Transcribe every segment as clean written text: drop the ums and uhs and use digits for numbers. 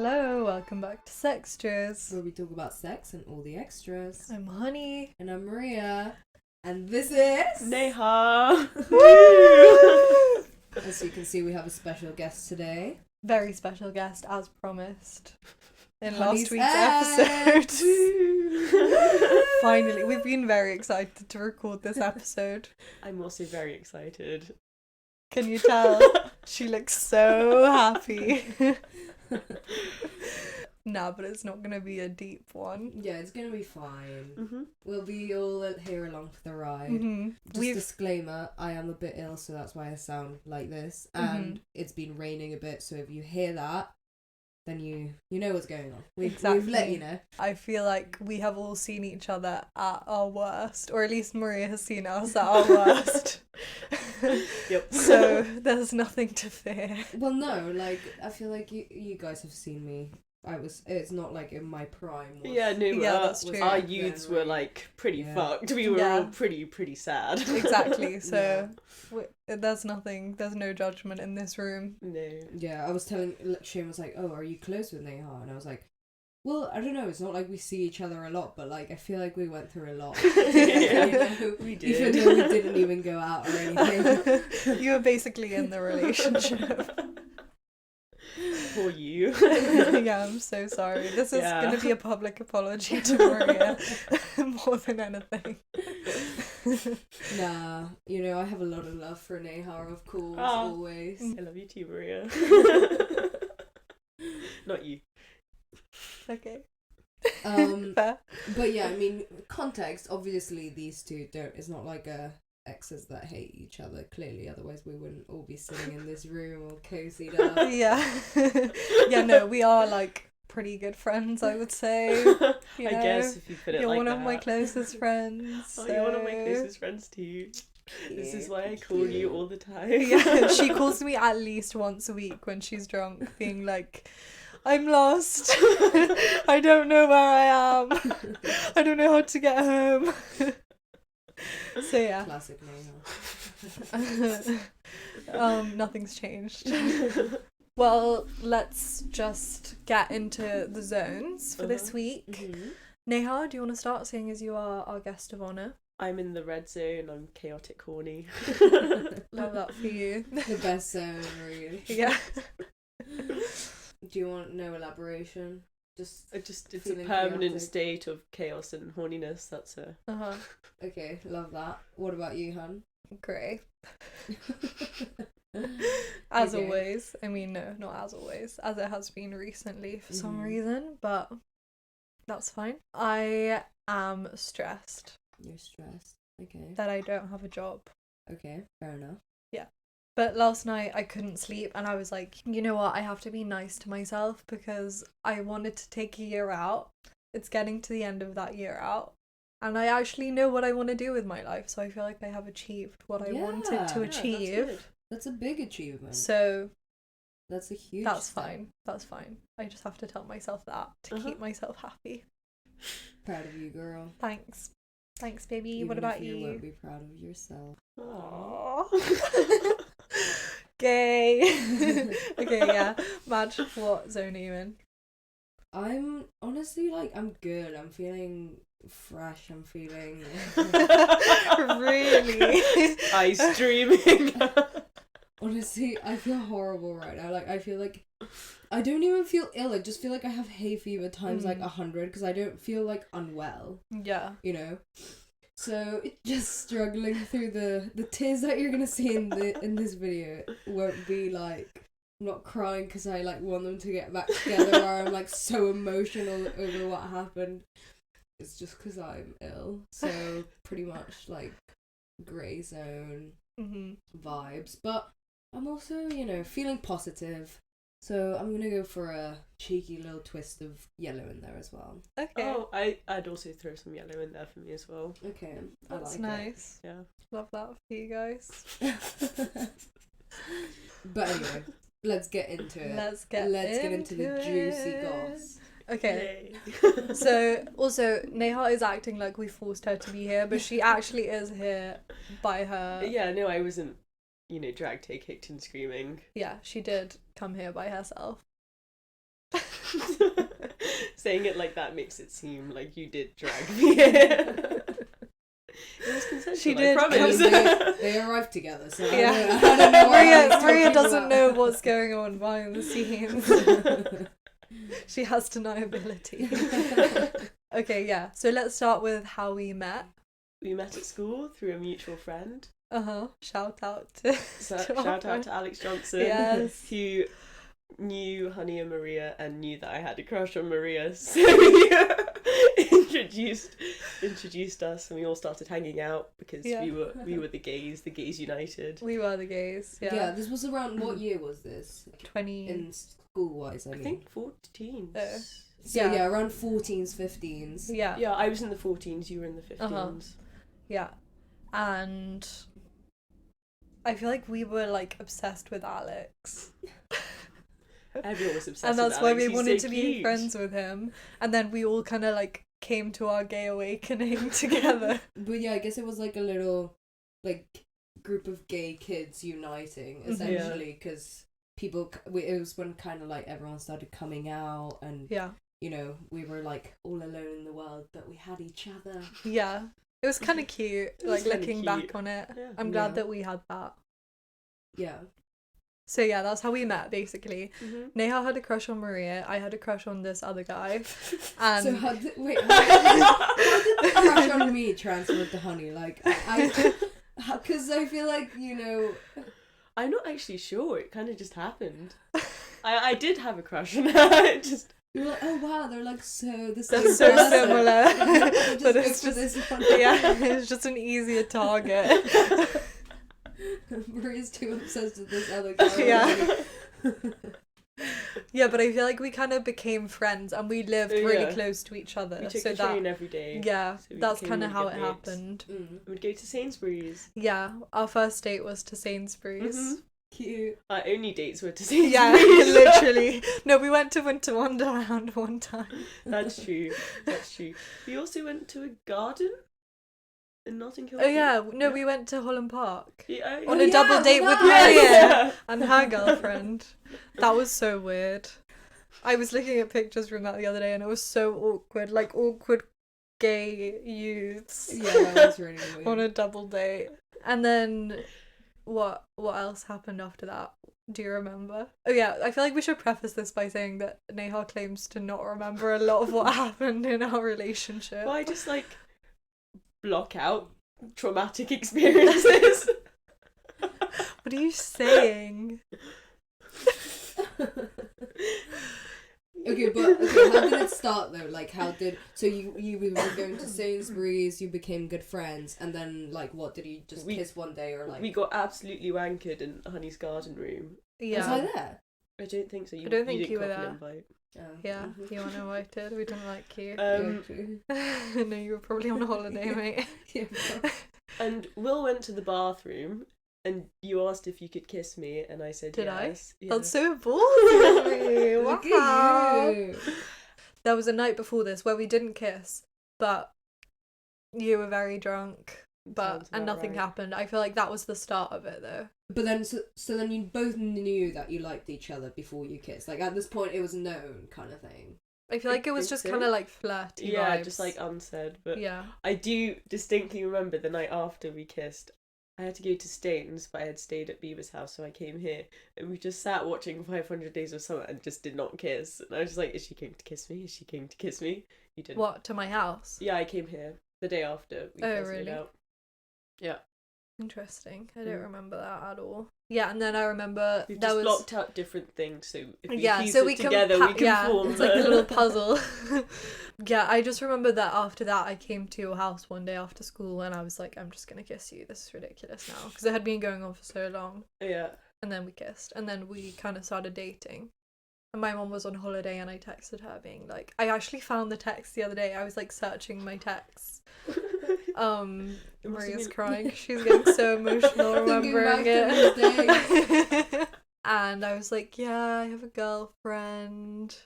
Hello, welcome back to Sextras. Where we talk about sex and all the extras. I'm Honey. And I'm Maria. And this is... Neha! As you can see, we have a special guest today. Very special guest, as promised. In Honey's last week's episode. Finally, we've been very excited to record this episode. I'm also very excited. Can you tell? She looks so happy. Nah, but it's not going to be a deep one. Yeah, it's going to be fine. Mm-hmm. We'll be all here along for the ride. Mm-hmm. Just disclaimer, I am a bit ill, so that's why I sound like this. And it's been raining a bit, so if you hear that, then you know what's going on. We've let you know. I feel like we have all seen each other at our worst, or at least Maria has seen us at our worst. Yep. So there's nothing to fear. Well, no, like, I feel like you guys have seen me. It's not like in my prime. Yeah, no, Yeah, that's true. Our youths were like pretty fucked. We were all pretty sad. Exactly, so there's no judgment in this room. No. Yeah, I was telling, Shane was like, oh, are you close with Neha? And I was like, well, I don't know, it's not like we see each other a lot, but like, I feel like we went through a lot. Yeah, we did. Even though we didn't even go out or anything. You were basically in the relationship. Poor you. Yeah, I'm so sorry. This is going to be a public apology to Maria more than anything. Nah, I have a lot of love for Neha, of course, always. I love you too, Maria. Not you. Okay. Fair. But yeah, I mean, context, obviously these two it's not like exes that hate each other, clearly, otherwise we wouldn't all be sitting in this room all cozied up. Yeah, no, we are like pretty good friends, I would say. I guess if you put it you're like one that. of my closest friends. Oh, you're one of my closest friends too. This is why I call you all the time. Yeah, she calls me at least once a week when she's drunk, being like, I'm lost. I don't know where I am. I don't know how to get home. So yeah. Classic Neha. Nothing's changed. Well, let's just get into the zones for this week. Mm-hmm. Neha, do you want to start, seeing as you are our guest of honour? I'm in the red zone. I'm chaotic horny. Love that for you. The best zone, really. Yeah. Do you want no elaboration? It's a feeling permanent chaotic. state of chaos and horniness. That's a... Uh-huh. Okay, love that. What about you, hun? Grey. As Okay. always. I mean, no, not as always. As it has been recently for some reason, but that's fine. I am stressed You're stressed. Okay. that I don't have a job. Okay, fair enough. But last night I couldn't sleep and I was like, you know what, I have to be nice to myself because I wanted to take a year out. It's getting to the end of that year out. And I actually know what I want to do with my life, so I feel like I have achieved what I wanted to Yeah, achieve. That's a big achievement. So That's a huge that's step. fine. That's fine. I just have to tell myself that to keep myself happy. Proud of you, girl. Thanks. Thanks, baby. Even what if about you? you? Won't be proud of yourself. Aww. Gay. Okay, yeah. Madge, what zone are you in? I'm honestly I'm good. I'm feeling fresh. I'm feeling Really? Ice dreaming. honestly, I feel horrible right now. I feel like I don't even feel ill. I just feel like I have hay fever times 100 because I don't feel unwell. Yeah. So it's just struggling through the tears that you're gonna see in this video won't be I'm not crying because I want them to get back together or I'm so emotional over what happened. It's just because I'm ill. So pretty much grey zone vibes. But I'm also, feeling positive. So I'm going to go for a cheeky little twist of yellow in there as well. Okay. Oh, I'd also throw some yellow in there for me as well. Okay. That's I like nice. Yeah. Love that for you guys. it. But anyway, let's get into it. Let's get into the juicy goss. Okay. Yay. So, also, Neha is acting like we forced her to be here, but she actually is here by her. Yeah, no, I wasn't, dragged, kicked and screaming. Yeah, she did come here by herself. Saying it like that makes it seem like you did drag me in. It was consensual, She I did promise. They arrived together, so Yeah. I don't know what he's Maria talking doesn't about. know what's going on behind the scenes. She has deniability. Okay, yeah. So let's start with how we met. We met at school through a mutual friend. Shout out to So, to our shout out friend. to Alex Johnson, Yes. who knew Honey and Maria and knew that I had a crush on Maria. So he introduced us, and we all started hanging out because Yeah. we were the gays united. We were the gays. Yeah. Yeah. This was around what year was this? 20. In school wise, I I mean. think 14. So Yeah. yeah, around 14s, 15s. Yeah. Yeah, I was in the 14s, you were in the 15s. Uh-huh. Yeah. And I feel like we were like obsessed with Alex. Everyone was obsessed And with that's why Alex. we He's wanted so to be cute. friends with him. And then we all kind of like came to our gay awakening together. But yeah, I guess it was like a little like group of gay kids uniting essentially because it was when kind of like everyone started coming out and Yeah. you know we were like all alone in the world but we had each other. Yeah. It was kind of cute, It was like kinda looking cute. back on it. Yeah. I'm glad Yeah. that we had that. Yeah. So yeah, that's how we met basically. Mm-hmm. Neha had a crush on Maria. I had a crush on this other guy. And So how did the crush on me transfer to Honey? Like because I feel like you know I'm not actually sure. It kind of just happened. I did have a crush on her. It just you're like oh wow they're like so the same that's so person. similar. Just But go it's for just this one. yeah, it's just an easier target. Maria's too obsessed with this other guy. Yeah. Yeah, but I feel like we kind of became friends and we lived really Yeah. close to each other. we took so the train every day. yeah, so we that's became kind of really how good it mates. happened. We'd go to Sainsbury's. Yeah, our first date was to Sainsbury's. Mhm. Cute. Our only dates were to Sainsbury's. Yeah, literally. No, we went to Winter Wonderland one time. That's true. That's true. We also went to a garden in Notting Hill. Oh yeah, no, we went to Holland Park Yeah, on Oh, a yeah, double date with that. Maria Yeah. and her girlfriend. That was so weird. I was looking at pictures from that the other day and it was so awkward, like awkward gay youths Yeah, that was really weird. on a double date. And then what else happened after that? Do you remember? Oh yeah, I feel like we should preface this by saying that Neha claims to not remember a lot of what happened in our relationship. Well, I just like block out traumatic experiences. What are you saying? Okay, how did it start though? Like, so you were going to Sainsbury's, you became good friends, and then like what did you just kiss one day or like? We got absolutely wankered in Honey's garden room. Yeah. Was I there? I don't think so. I don't think didn't you were cop an there. invite. Oh. Yeah, you weren't invited. We didn't like you. Yeah, true. No, you were probably on holiday, mate. Yeah, bro. And Will went to the bathroom, and you asked if you could kiss me, and I said Did I? yes. Yeah. That's so ballsy of me. Look Wow. at you. There was a night before this where we didn't kiss, but you were very drunk, Sounds and about nothing right. happened. I feel like that was the start of it, though. But then, so then you both knew that you liked each other before you kissed. Like at this point, it was known, kind of thing. I feel like it was think just so. kind of like flirty Yeah, vibes. just like unsaid. But Yeah. I do distinctly remember the night after we kissed. I had to go to Staines, but I had stayed at Bieber's house, so I came here, and we just sat watching 500 Days of Summer and just did not kiss. And I was just like, is she going to kiss me? Is she going to kiss me? You didn't. What, to my house? Yeah, I came here the day after we Oh, first made really? out. Yeah. Interesting. I don't Mm. remember that at all. Yeah, and then I remember We've there just was blocked out different things, so if we yeah, piece so it we can together, we can yeah, form it's like a the- little puzzle. Yeah, I just remember that after that I came to your house one day after school and I was like, I'm just gonna kiss you. This is ridiculous now because it had been going on for so long. Yeah. And then we kissed, and then we kind of started dating. And my mom was on holiday, and I texted her being like, I actually found the text the other day. I was like searching my texts. It must have Maria's been- crying. She's getting so emotional Thinking remembering back to it. And I was like, yeah, I have a girlfriend.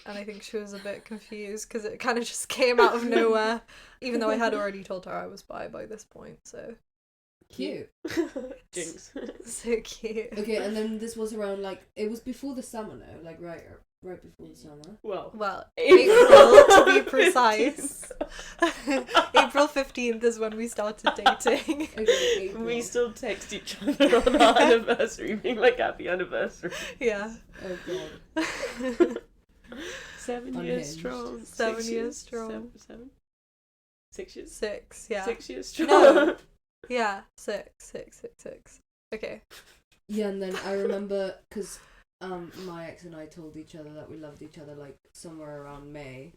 And I think she was a bit confused because it kind of just came out of nowhere. Even though I had already told her I was bi by this point, so. Cute. Jinx. So cute. Okay, and then this was around like it was before the summer, no? Like right right before the summer. Well, April April to be precise. April 15th is when we started dating. Okay, April. We still text each other on our anniversary, being like, happy anniversary. Yeah. Oh god. 7 years Unhinged. strong. 7 6 years strong. 7? 6 years? 6, yeah. 6 years strong. No. Yeah, 6. Okay. Yeah, and then I remember because my ex and I told each other that we loved each other like somewhere around May.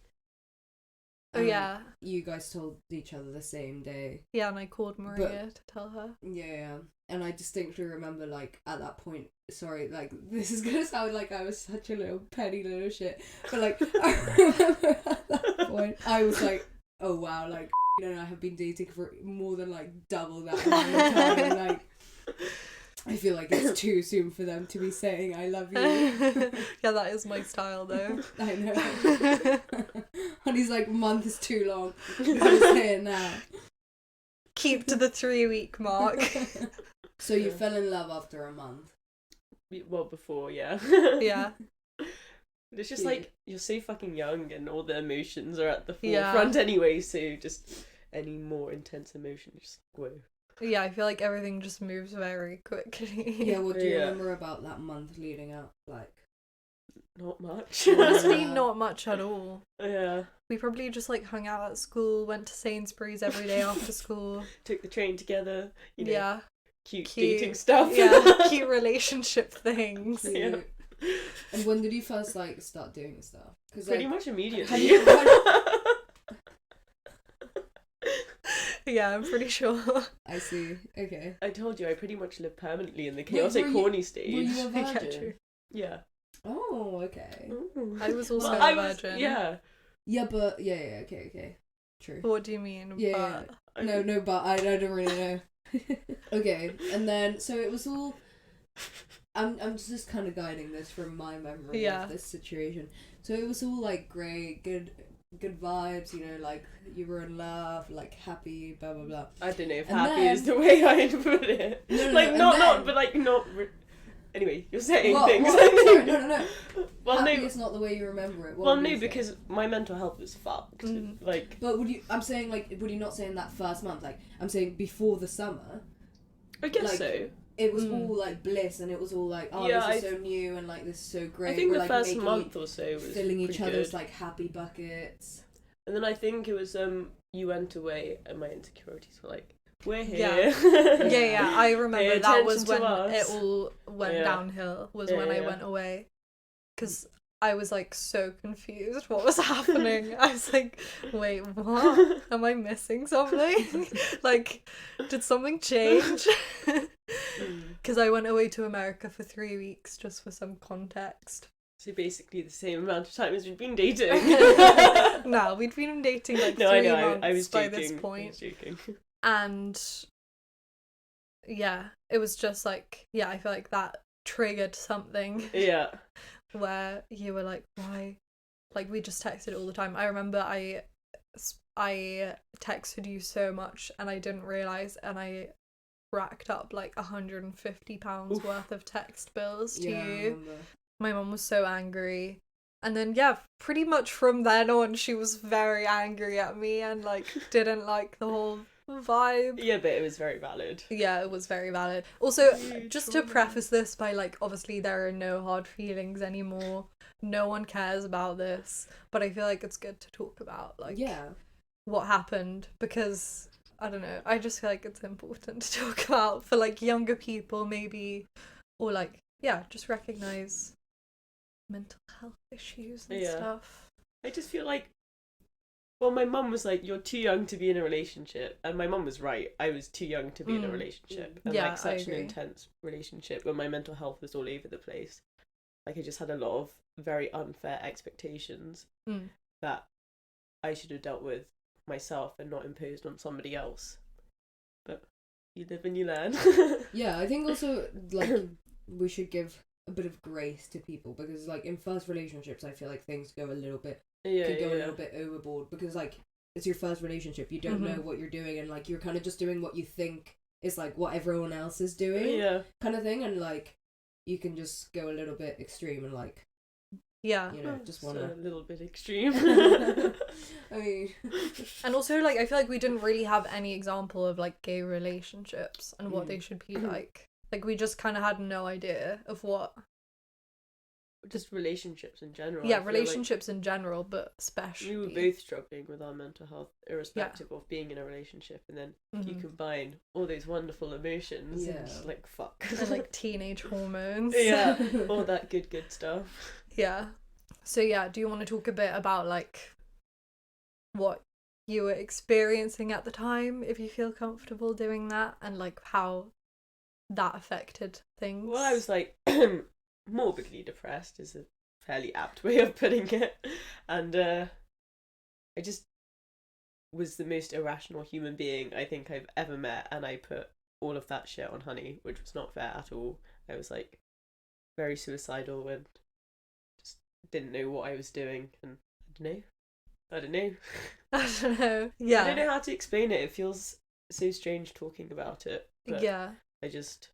Oh, yeah. You guys told each other the same day. Yeah, and I called Maria to tell her. Yeah. And I distinctly remember, like, at that point, sorry, like, this is gonna sound like I was such a little petty little shit, but, like, I remember at that point, I was like, oh, wow, like, and I have been dating for more than, like, double that amount of time, and, like, I feel like it's too soon for them to be saying I love you. Yeah, that is my style, though. I know. And he's like, month is too long. I'm gonna say it now. Keep to the 3-week mark. So you fell in love after a month. Well, before, yeah. Yeah. It's just Yeah. like, you're so fucking young and all the emotions are at the Yeah. forefront anyway, so just any more intense emotion, just whoa. Yeah, I feel like everything just moves very quickly. Yeah, what do you Yeah. remember about that month leading up? Like, Not much. Honestly, Yeah. not much at all. Yeah. We probably just like hung out at school, went to Sainsbury's every day after school. Took the train together, you know, Yeah. cute Cute. dating stuff. Yeah, cute relationship things. Yeah. cute. And when did you first like start doing stuff? Because Pretty like, much immediately. had you- had- Yeah, I'm pretty sure. I see. Okay. I told you, I pretty much live permanently in the Wait, chaotic, were you- horny Were stage. you a Yeah, virgin? true. Yeah. Oh, okay. I was also Well, a I was, virgin. yeah. Yeah, but yeah, okay. True. What do you mean? Yeah, But No, but I don't really know. Okay, and then so it was all. I'm just kind of guiding this from my memory Yeah. of this situation. So it was all like great, good vibes. You know, like you were in love, like happy, blah blah blah. I don't know if And happy then- is the way I'd put it. No, like, and not, then- but like, not. Anyway, you're saying What? things. Sorry, no. Well, happy no. is not the way you remember it. What Well, would no, you say? because my mental health was fucked. Mm. Like, But would you? I'm saying like, would you not say in that first month? Like, I'm saying before the summer, I guess like, so. it was Mm. all like bliss, and it was all like, oh, Yeah, this is so new, and like this is so great. I think We're, the like, first making month or so was filling each pretty other's good. like happy buckets. And then I think it was you went away and my insecurities were like, we're here. Yeah. Yeah, I remember Pay that was attention when to it us. all went Yeah. downhill, was Yeah, when I yeah. went away. Because I was like so confused what was happening. I was like, wait, what? Am I missing something? Like, did something change? Mm. Because I went away to America for 3 weeks, just for some context. So basically the same amount of time as we've been dating. No, we'd been dating like No, 3 I know. months I was by joking. this I was point. joking. And yeah, it was just like, yeah, I feel like that triggered something Yeah. where you were like, why? Like, we just texted all the time. I remember I texted you so much and I didn't realise, and I racked up like £150 Oof. worth of text bills to Yeah, I you. remember. My mum was so angry. And then, yeah, pretty much from then on, she was very angry at me and, like, didn't like the whole vibe. Yeah, but it was very valid. Yeah, it was very valid. Also, You just to trauma. preface this by, like, obviously there are no hard feelings anymore. No one cares about this. But I feel like it's good to talk about, like, Yeah. what happened. Because, I don't know, I just feel like it's important to talk about for, like, younger people, maybe. Or, like, yeah, just recognise mental health issues and Yeah. stuff. I just feel like, well, my mum was like, you're too young to be in a relationship. And my mum was right. I was too young to be in a Mm. relationship. And Yeah, like such I an agree. intense relationship where my mental health was all over the place. Like I just had a lot of very unfair expectations Mm. that I should have dealt with myself and not imposed on somebody else. But you live and you learn. Yeah, I think also like we should give a bit of grace to people because like in first relationships I feel like things go a little bit Yeah, could go yeah. a little bit overboard because like it's your first relationship, you don't Mhm. know what you're doing, and like you're kind of just doing what you think is like what everyone else is doing Yeah. kind of thing, and like you can just go a little bit extreme and like Yeah. You know, just It's wanna. a little bit extreme. I mean, And also, like, I feel like we didn't really have any example of, like, gay relationships and what Mm. they should be like. Like, we just kind of had no idea of what... Just relationships in general. Yeah, I feel like relationships in general, but especially... we were both struggling with our mental health, irrespective of being in a relationship, and then you Mhm. combine all those wonderful emotions and just like fuck. And, like, teenage hormones. Yeah, all that good stuff. Yeah. So, yeah, do you want to talk a bit about, like, what you were experiencing at the time, if you feel comfortable doing that, and, like, how that affected things? Well, I was like morbidly depressed is a fairly apt way of putting it, and I just was the most irrational human being I think I've ever met, and I put all of that shit on Honey, which was not fair at all. I was like very suicidal and just didn't know what I was doing, and I don't know. I don't know. Yeah. I don't know how to explain it. It feels so strange talking about it. But Yeah. I just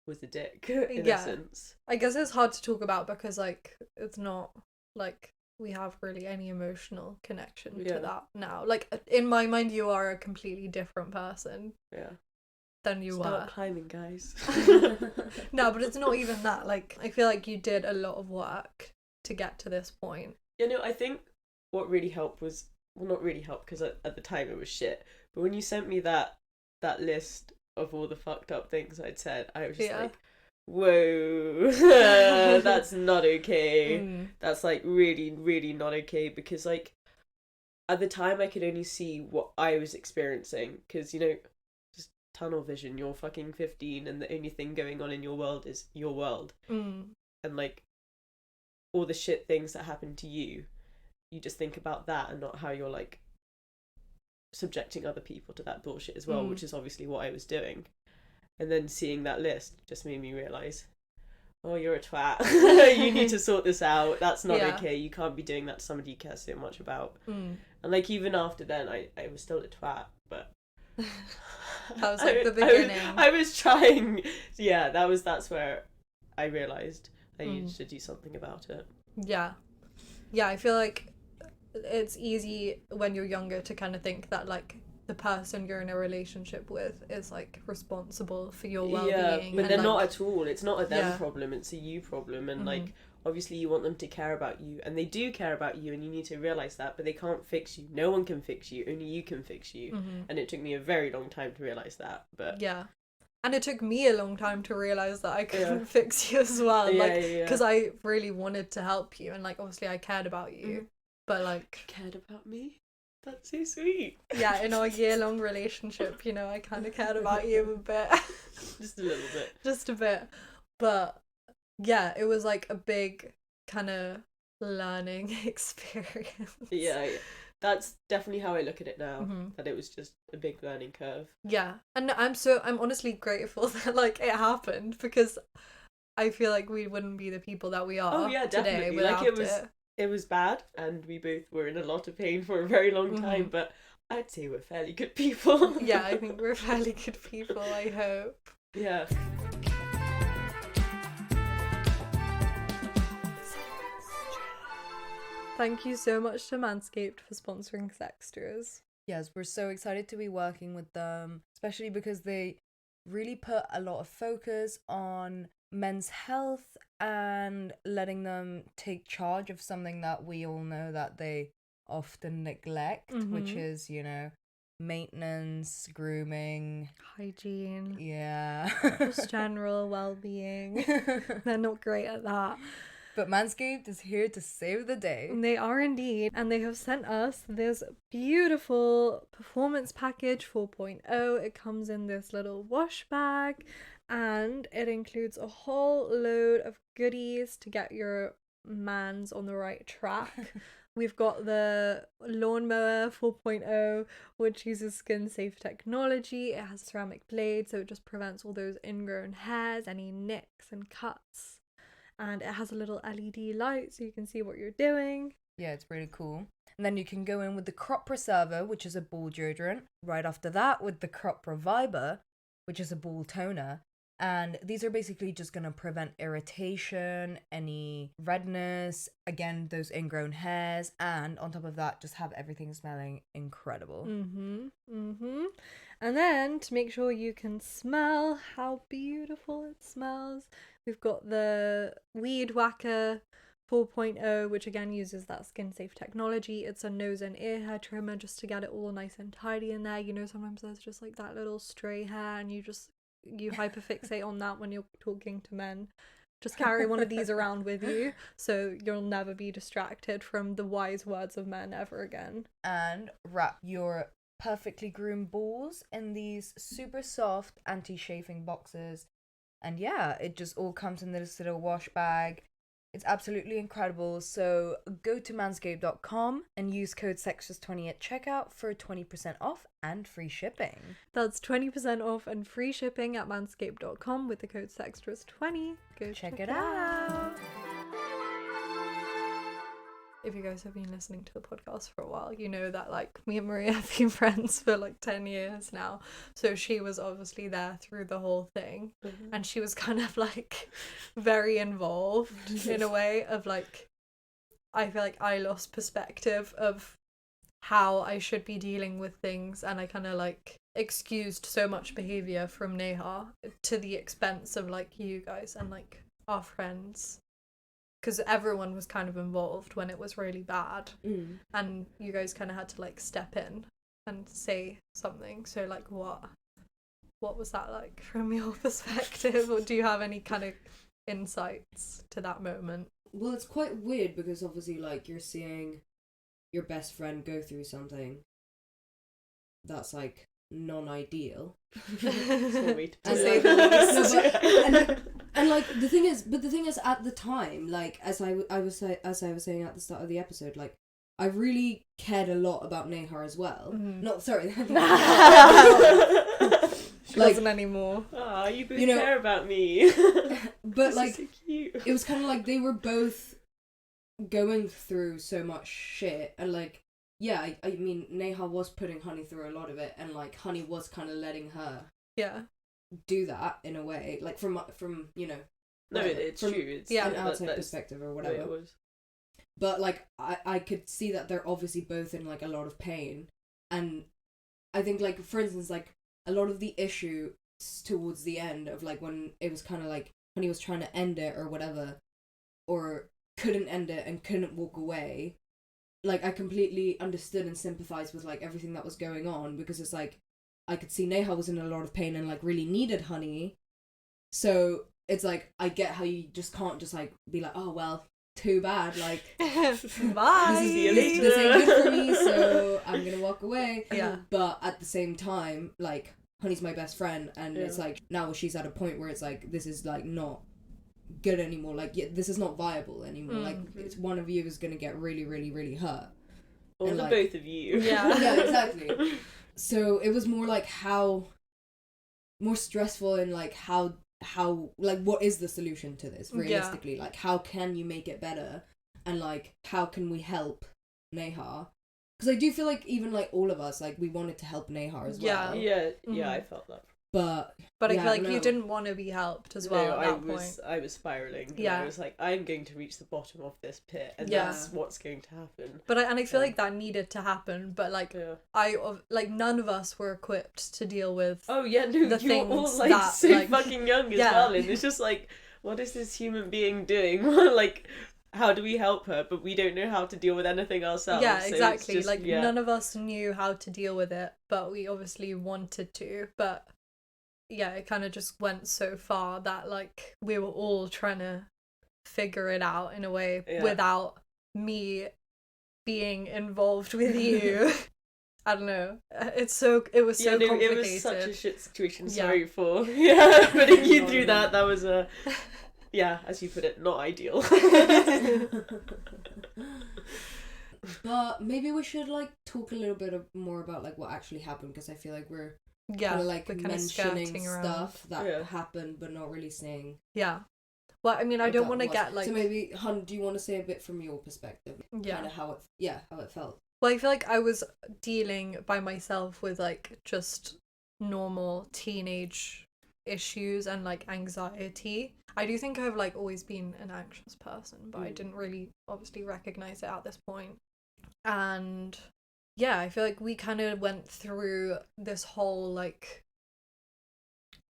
was a dick in Yeah. essence. I guess it's hard to talk about because, like, it's not, like, we have really any emotional connection Yeah. to that now. Like, in my mind, you are a completely different person Yeah. than you Start were. climbing, guys. No, but it's not even that. Like, I feel like you did a lot of work to get to this point. You know, I think what really helped was, well, not really helped because at the time it was shit. But when you sent me that list of all the fucked up things I'd said, I was just Yeah. like, whoa, that's not okay. Mm. That's like really, really not okay, because like at the time I could only see what I was experiencing, because you know, just tunnel vision. You're fucking 15 and the only thing going on in your world is your world, Mm. and like all the shit things that happen to you, you just think about that and not how you're like subjecting other people to that bullshit as well, Mm. which is obviously what I was doing. And then seeing that list just made me realise, oh, you're a twat. You need to sort this out. That's not Yeah. okay. You can't be doing that to somebody you care so much about. Mm. And like even after then, I was still a twat, but That was like the beginning. I was trying. Yeah, that's where I realised I needed Mm. to do something about it. Yeah. Yeah, I feel like it's easy when you're younger to kind of think that, like, the person you're in a relationship with is, like, responsible for your well-being. Yeah, but and, they're like, not at all. It's not a them Yeah. problem, it's a you problem. And Mhm. like obviously you want them to care about you, and they do care about you, and you need to realise that, but they can't fix you. No one can fix you, only you can fix you. Mhm. And it took me a very long time to realise that. But Yeah. And it took me a long time to realise that I couldn't Yeah. fix you as well. yeah, Like, yeah. because I really wanted to help you, and, like, obviously I cared about you. Mhm. But, like, cared about me. That's so sweet. yeah, in our year-long relationship, you know, I kind of cared about you a bit. Just a little bit. Just a bit. But, yeah, it was, like, a big kind of learning experience. Yeah, that's definitely how I look at it now. Mhm. That it was just a big learning curve. Yeah. And I'm honestly grateful that, like, it happened, because I feel like we wouldn't be the people that we are Oh, yeah, today definitely. without Like, it was bad, and we both were in a lot of pain for a very long time, Mhm. but I'd say we're fairly good people. Yeah, I think we're fairly good people, I hope. Yeah. Thank you so much to Manscaped for sponsoring Sextras. yes, we're so excited to be working with them, especially because they really put a lot of focus on men's health and letting them take charge of something that we all know that they often neglect, which Mhm. is, you know, maintenance, grooming. Hygiene, Yeah. just general well-being. They're not great at that. But Manscaped is here to save the day. They are indeed, and they have sent us this beautiful Performance Package 4.0. It comes in this little wash bag, and it includes a whole load of goodies to get your mans on the right track. We've got the Lawnmower 4.0, which uses skin-safe technology. It has ceramic blades, so it just prevents all those ingrown hairs, any nicks and cuts. And it has a little LED light so you can see what you're doing. Yeah, it's really cool. And then you can go in with the Crop Preserver, which is a ball deodorant. Right after that, with the Crop Reviver, which is a ball toner. And these are basically just going to prevent irritation, any redness, again, those ingrown hairs, and on top of that, just have everything smelling incredible. And then to make sure you can smell how beautiful it smells, we've got the Weed Whacker 4.0, which again uses that skin safe technology. It's a nose and ear hair trimmer just to get it all nice and tidy in there. You know, sometimes there's just like that little stray hair and you hyperfixate on that when you're talking to men. Just carry one of these around with you so you'll never be distracted from the wise words of men ever again. And wrap your perfectly groomed balls in these super soft anti-chafing boxes. And yeah, it just all comes in this little wash bag. It's absolutely incredible. So go to manscaped.com and use code SEXTRAS20 at checkout for 20% off and free shipping. That's 20% off and free shipping at manscaped.com with the code SEXTRAS20. Go Check it out. If you guys have been listening to the podcast for a while, you know that like me and Maria have been friends for like 10 years now. So she was obviously there through the whole thing. And she was kind of like very involved in a way of like, I feel like I lost perspective of how I should be dealing with things, and I kind of like excused so much behavior from Neha to the expense of like you guys and like our friends. Because everyone was kind of involved when it was really bad. And you guys kind of had to like step in and say something. So like what was that like from your perspective? Or do you have any kind of insights to that moment? Well, it's quite weird because obviously like you're seeing your best friend go through something that's like non-ideal. And like the thing is at the time, like as I was saying at the start of the episode, like I really cared a lot about Neha as well. Not sorry. She doesn't anymore. Oh, you both care about me. But like so cute. It was kind of like they were both going through so much shit, and like yeah, I mean Neha was putting Honey through a lot of it, and like Honey was kind of letting her do that in a way, like from you know. No, it's true. It's an outside perspective or whatever. It was. But like I could see that they're obviously both in like a lot of pain, and I think like for instance like a lot of the issue towards the end of like when it was kind of like when he was trying to end it or whatever, or couldn't end it and couldn't walk away, like I completely understood and sympathized with like everything that was going on, because it's like I could see Neha was in a lot of pain and like really needed Honey, so it's like I get how you just can't just like be like, oh well, too bad, like bye, this ain't good for me, so I'm gonna walk away. Yeah. But at the same time, like Honey's my best friend, and it's like now she's at a point where it's like this is like not good anymore, like this is not viable anymore. Like it's one of you is gonna get really really really hurt, or the like, both of you. yeah exactly. So it was more like more stressful, and like how like what is the solution to this realistically, like how can you make it better, and like how can we help Neha, because I do feel like even like all of us, like we wanted to help Neha as well. Yeah, I felt that. But I feel like you didn't want to be helped as well. I was spiraling. Yeah, I was like, I'm going to reach the bottom of this pit, and that's what's going to happen. But I feel like that needed to happen. But like none of us were equipped to deal with. Oh yeah, no, the you're all things like that, so like, fucking young as well, and it's just like, what is this human being doing? Like, how do we help her? But we don't know how to deal with anything ourselves. Yeah, so exactly. Just, like none of us knew how to deal with it, but we obviously wanted to. But yeah, it kind of just went so far that like we were all trying to figure it out in a way without me being involved with you. I don't know. It was so complicated. It was such a shit situation. Sorry for putting you through that. That was as you put it, not ideal. But maybe we should like talk a little bit more about like what actually happened, because I feel like we're kind of like mentioning stuff that happened but not really saying. Yeah. Well, I mean, I don't want to get like. So maybe, Hun, do you want to say a bit from your perspective? Yeah. Kind of how it felt. Well, I feel like I was dealing by myself with like just normal teenage issues and like anxiety. I do think I've like always been an anxious person, but I Mm. didn't really obviously recognize it at this point. And yeah, I feel like we kind of went through this whole like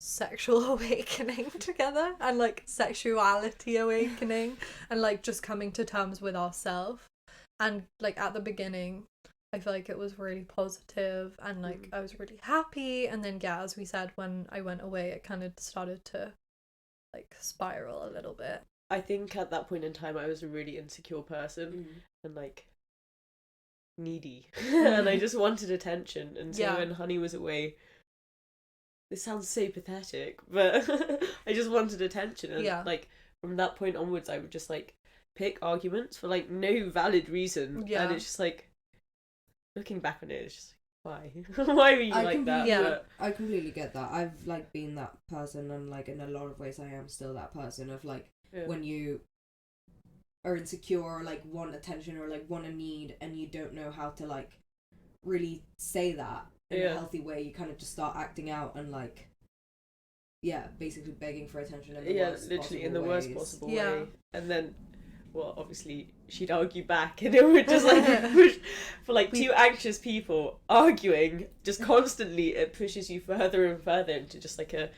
sexual awakening together, and like sexuality awakening, and like just coming to terms with ourselves. And like at the beginning, I feel like it was really positive and like I was really happy, and then yeah, as we said, when I went away it kind of started to like spiral a little bit. I think at that point in time I was a really insecure person and like needy and I just wanted attention, and so Yeah. when Honey was away, this sounds so pathetic, but I just wanted attention, and Yeah. like from that point onwards I would just like pick arguments for like no valid reason. Yeah. And it's just like, looking back on it, it's just like, why why were you like that? Yeah. But I completely get that. I've like been that person, and like in a lot of ways I am still that person of like yeah. when you are insecure or like want attention or like want a need and you don't know how to like really say that in Yeah. a healthy way, you kind of just start acting out and like basically begging for attention in the worst literally in the possible worst ways. possible Yeah. way. And then, well, obviously she'd argue back, and it would just like push for like two anxious people arguing just constantly. It pushes you further and further into just like a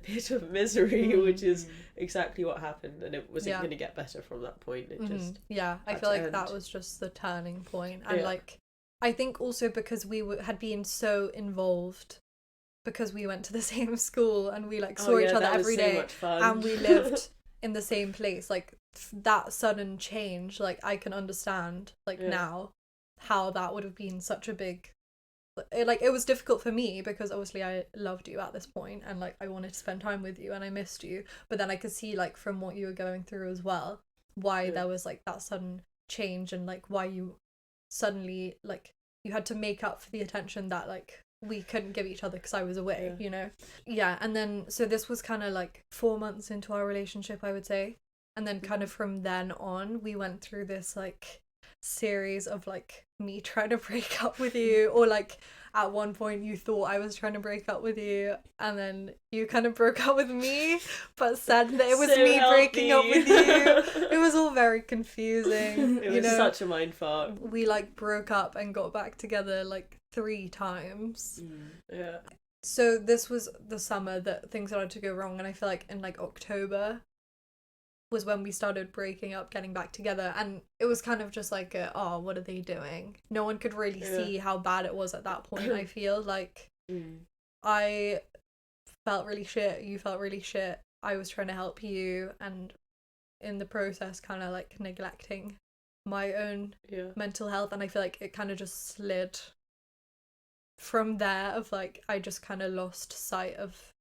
pit of misery, which is exactly what happened, and it wasn't Yeah. going to get better from that point. It Mhm. just Yeah, I had feel to like that end. was just the turning point. And Yeah. like I think also because we had been so involved, because we went to the same school and we like saw each other that was every so day, much fun. and we lived in the same place, like that sudden change, like I can understand like Yeah. now how that would have been such a big it was difficult for me because obviously I loved you at this point and like I wanted to spend time with you and I missed you, but then I could see like from what you were going through as well why Yeah. there was like that sudden change, and like why you suddenly like you had to make up for the attention that like we couldn't give each other because I was away, Yeah. you know. Yeah, and then so this was kind of like 4 months into our relationship, I would say, and then kind of from then on we went through this like series of like me trying to break up with you, or like at one point you thought I was trying to break up with you and then you kind of broke up with me but said that it was So me breaking up with you. healthy. It was all very confusing. It you was know, such a mindfuck. we like broke up and got back together like 3 times. Yeah. So this was the summer that things started to go wrong, and I feel like in like October was when we started breaking up, getting back together, and it was kind of just like what are they doing? No one could really Yeah. see how bad it was at that point. I feel like Mm. I felt really shit, you felt really shit, I was trying to help you, and in the process kind of like neglecting my own Yeah. mental health, and I feel like it kind of just slid from there of like I just kind of lost sight of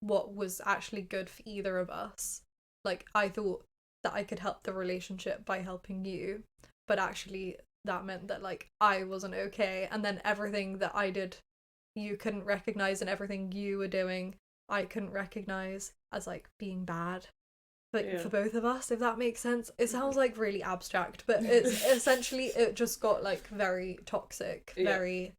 what was actually good for either of us. Like I thought that I could help the relationship by helping you, but actually that meant that like I wasn't okay, and then everything that I did you couldn't recognize, and everything you were doing I couldn't recognize as like being bad. But Yeah. for both of us, if that makes sense. It sounds like really abstract, but it's essentially it just got like very toxic, Yeah. very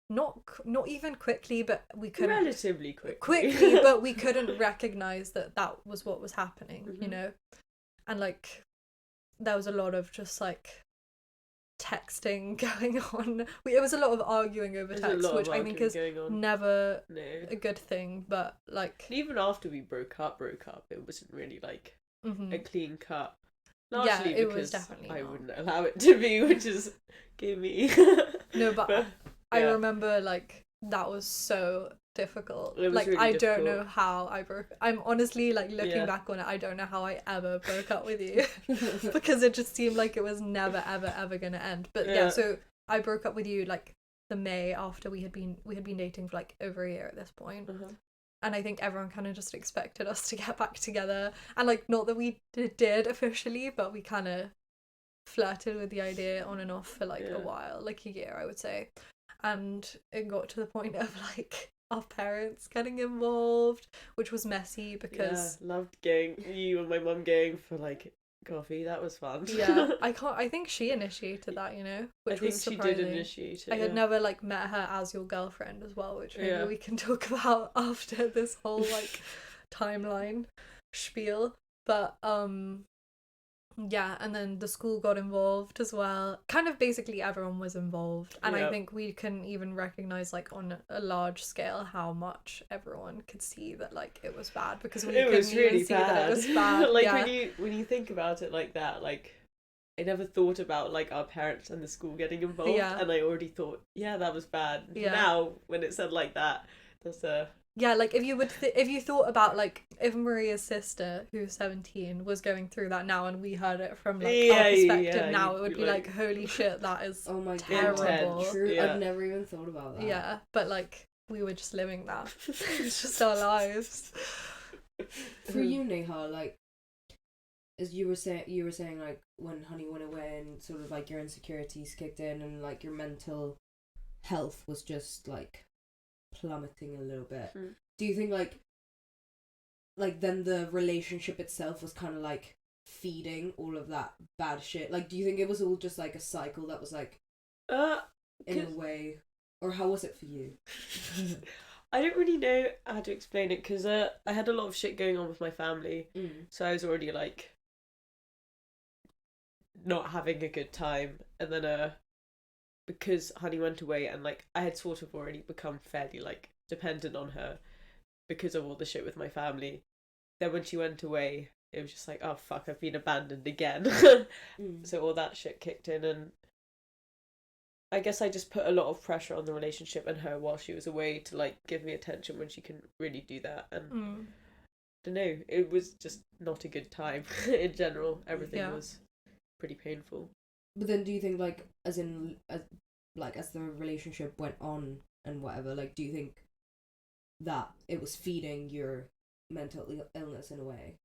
not even quickly, but we couldn't Relatively quickly, but we couldn't recognize that that was what was happening, you Mhm. know. And like there was a lot of just like texting going on. It was a lot of arguing over There's a text, lot which of I think arguing is going on. never No. a good thing, but like And even after we broke up, it wasn't really like mhm. a clean cut. Yeah, Largely it was because definitely I not. wouldn't allow it to be, which is give me. No, but I yeah. remember like that was so difficult. It was Like really I don't difficult. know how I broke. I'm honestly like looking Yeah. back on it, I don't know how I ever broke up with you because it just seemed like it was never ever gonna end. But yeah, Yeah. so I broke up with you like the May after we had been dating for like over a year at this point. Uh-huh. And I think everyone kind of just expected us to get back together, and like not that we did officially, but we kind of flirted with the idea on and off for like Yeah. a while, like a year I would say. And it got to the point of like our parents getting involved, which was messy because Yeah, loved getting you and my mum going for like coffee. That was fun. Yeah, I think she initiated that, which I think was she surprising. did initiate it. I had yeah. never like met her as your girlfriend as well, which maybe Yeah. we can talk about after this whole like timeline spiel. But yeah, and then the school got involved as well. Kind of basically everyone was involved, and I Yeah. think we can even recognize like on a large scale how much everyone could see that like it was bad, because we It couldn't was even really see bad. that it was bad. Like yeah. when you think about it like that, like I never thought about like our parents and the school getting involved, Yeah. and I already thought, yeah, that was bad. Yeah. Now when it's said like that, that's Yeah, like if you thought about like if Maria's sister, who's 17, was going through that now, and we heard it from like our Yeah, perspective yeah, now, you'd it would be be like, like- holy shit, that is Oh my terrible. Intense. True. Yeah. I've never even thought about that. Yeah, but like we were just living that. It's just our lives. For you, Neha, like, as you were saying like when Honey went away and sort of like your insecurities kicked in and like your mental health was just like plummeting a little bit. Mm. Do you think like then the relationship itself was kind of like feeding all of that bad shit? Like, do you think it was all just like a cycle that was like in a 'Cause- way, or how was it for you? I don't really know how to explain it because I had a lot of shit going on with my family, so I was already like not having a good time, and then because Honey went away and like I had sort of already become fairly like dependent on her because of all the shit with my family. Then when she went away, it was just like, oh fuck, I've been abandoned again. So all that shit kicked in, and I guess I just put a lot of pressure on the relationship and her while she was away to like give me attention when she couldn't really do that. And Mm. I don't know, it was just not a good time in general. Everything Yeah. was pretty painful. But then, do you think like as the relationship went on and whatever, like, do you think that it was feeding your mental illness in a way?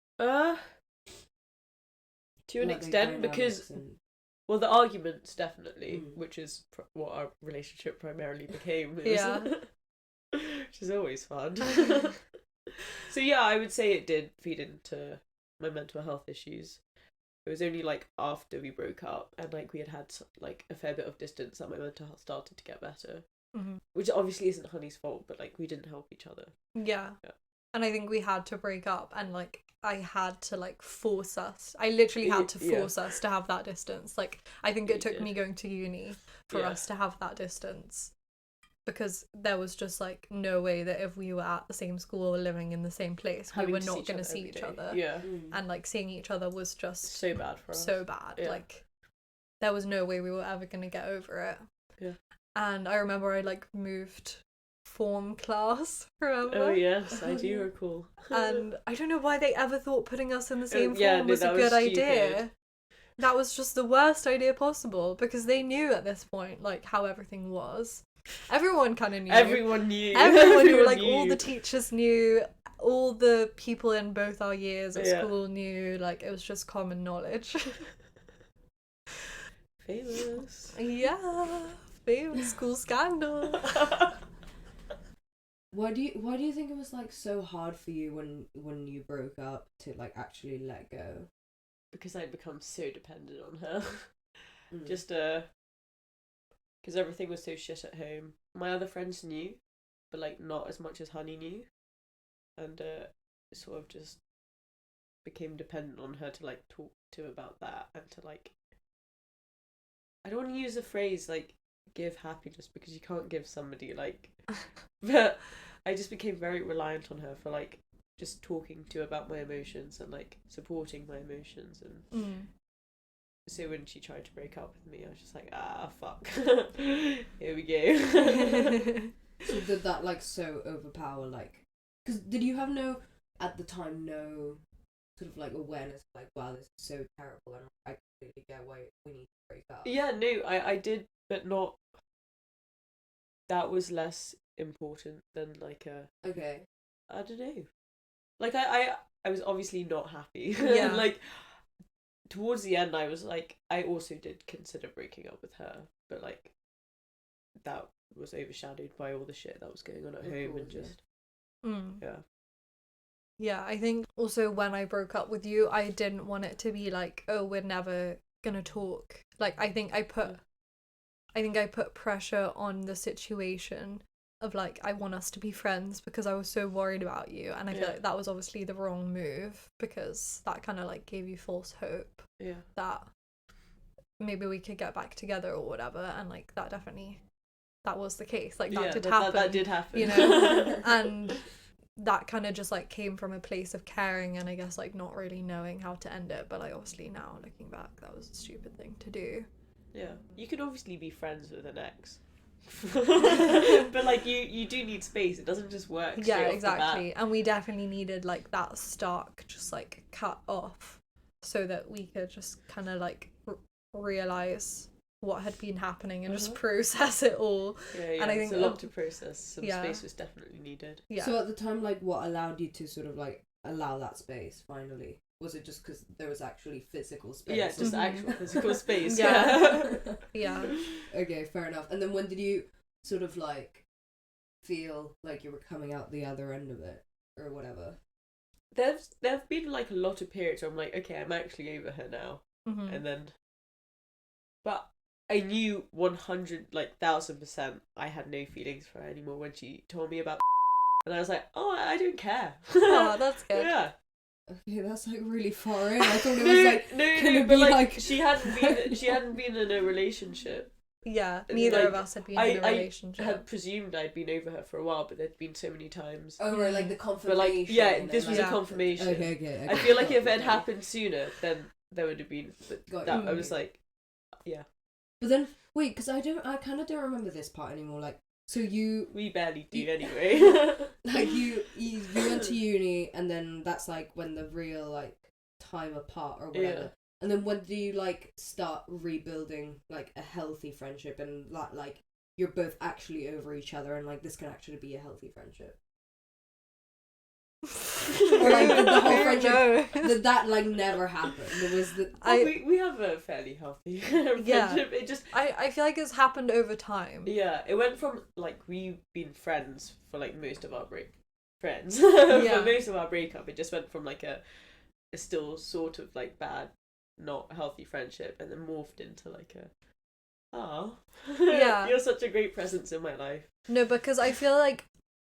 To an Like, the extent, because dynamics and- well, the arguments definitely, Mm. which is what our relationship primarily became. Yeah. Which is always fun. So yeah, I would say it did feed into my mental health issues. It was only like after we broke up and like we had like a fair bit of distance that my mental health started to get better. Mhm. Which obviously isn't Honey's fault, but like we didn't help each other. Yeah. Yeah. And I think we had to break up, and like I had to like force us. I literally had to Yeah. force us to have that distance. Like I think it You took did. me going to uni for Yeah. us to have that distance. Because there was just like no way that if we were at the same school or living in the same place, Having we were to see not each going to other see every each day. other. Yeah. And like seeing each other was just So bad for us. so bad. Yeah. Like there was no way we were ever going to get over it. Yeah. And I remember I like moved form class, remember? Oh yes, I Oh, do yeah. recall. And I don't know why they ever thought putting us in the same form yeah, no, was a that was good idea. stupid. That was just the worst idea possible, because they knew at this point like how everything was. Everyone kind of knew. Everyone knew. Everyone knew. Like all knew. the teachers knew. All the people in both our years at Yeah. school knew. Like it was just common knowledge. Famous. Yeah, famous school scandal. Why do you think it was like so hard for you when you broke up to like actually let go? Because I'd become so dependent on her. Mm. Just because everything was so shit at home. My other friends knew, but like not as much as Honey knew, and sort of just became dependent on her to like talk to about that and to like. I don't want to use the phrase like give happiness because you can't give somebody like, but I just became very reliant on her for like just talking to about my emotions and like supporting my emotions. And Mm. so when she tried to break up with me, I was just like, ah, fuck. Here we go. So did that like so overpower like? Because did you have at the time no sort of like awareness like, wow, this is so terrible and I completely get why we need to break up? Yeah, no, I did, but not. That was less important than like Okay. I don't know. Like I was obviously not happy. Yeah. Like towards the end, I was like, I also did consider breaking up with her, but like that was overshadowed by all the shit that was going on at Of home course, and yeah. just Mm. yeah. Yeah, I think also when I broke up with you, I didn't want it to be like, oh, we're never gonna talk. Like, I think I put pressure on the situation of like, I want us to be friends because I was so worried about you, and I feel like that was obviously the wrong move because that kind of like gave you false hope that maybe we could get back together or whatever, and like that was the case. Like that did happen. That did happen. You know, and that kind of just like came from a place of caring and I guess like not really knowing how to end it, but like obviously now looking back that was a stupid thing to do. Yeah, you can obviously be friends with an ex. But like you do need space. It doesn't just work straight off exactly. the bat. And we definitely needed like that spark just like cut off so that we could just kind of like realize what had been happening and just process it all. Yeah, and I think it's a lot to process. Some space was definitely needed. Yeah. So at the time, like, what allowed you to sort of like allow that space finally? Was it just because there was actually physical space? Yeah, just actual physical space. Yeah. Yeah. Okay, fair enough. And then when did you sort of like feel like you were coming out the other end of it or whatever? There've been like a lot of periods where I'm like, okay, I'm actually over her now, and then, but I knew 100,000% I had no feelings for her anymore when she told me about, and I was like, oh, I don't care. Oh, that's good. Yeah. Okay, that's like really far in. I thought it was like no, but like she hadn't been in a relationship. Yeah, neither like, of us had been in a relationship. I had presumed I'd been over her for a while, but there'd been so many times. Oh, right, like the confirmation. But like, yeah, this was a confirmation. Okay. I feel like if it had happened sooner, then there would have been that. I was like, yeah. But then wait, because I kind of don't remember this part anymore. Like, so we barely do anyway. Like you went to uni, and then that's like when the real like time apart or whatever. Yeah. And then when do you like start rebuilding like a healthy friendship and that like you're both actually over each other and like this can actually be a healthy friendship? Or like the whole friendship that like never happened. It was we have a fairly healthy friendship. Yeah. It just I feel like it's happened over time. Yeah, it went from like we've been friends for like most of our friends Yeah. for most of our breakup. It just went from like a still sort of like bad, not healthy friendship, and then morphed into like Yeah. You're such a great presence in my life. No, because I feel like